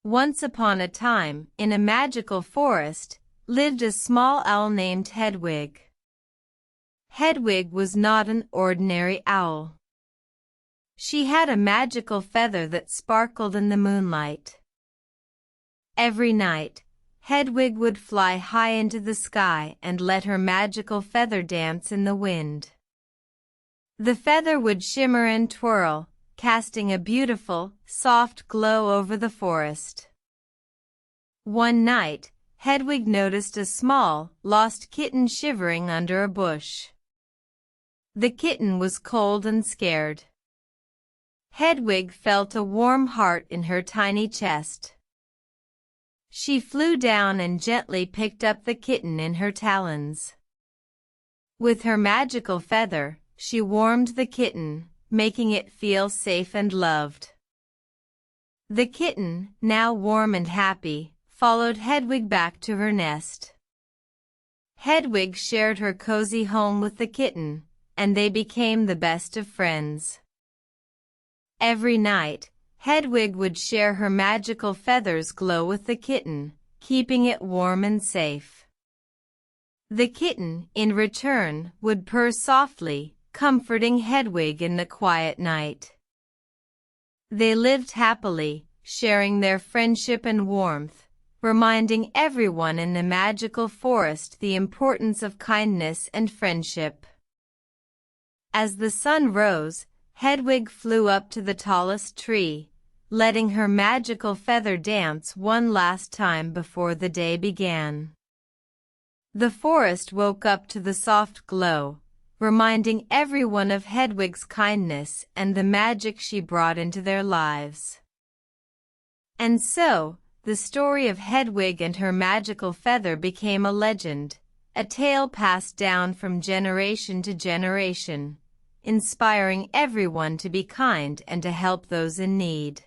Once upon a time, in a magical forest, lived a small owl named Hedwig. Hedwig was not an ordinary owl. She had a magical feather that sparkled in the moonlight. Every night, Hedwig would fly high into the sky and let her magical feather dance in the wind. The feather would shimmer and twirl, casting a beautiful, soft glow over the forest. One night, Hedwig noticed a small, lost kitten shivering under a bush. The kitten was cold and scared. Hedwig felt a warm heart in her tiny chest. She flew down and gently picked up the kitten in her talons. With her magical feather, she warmed the kitten, making it feel safe and loved. The kitten, now warm and happy, followed Hedwig back to her nest. Hedwig shared her cozy home with the kitten, and they became the best of friends. Every night, Hedwig would share her magical feathers glow with the kitten, keeping it warm and safe. The kitten, in return, would purr softly, comforting Hedwig in the quiet night. They lived happily, sharing their friendship and warmth, reminding everyone in the magical forest the importance of kindness and friendship. As the sun rose, Hedwig flew up to the tallest tree, letting her magical feather dance one last time before the day began. The forest woke up to the soft glow, reminding everyone of Hedwig's kindness and the magic she brought into their lives. And so, the story of Hedwig and her magical feather became a legend, a tale passed down from generation to generation, inspiring everyone to be kind and to help those in need.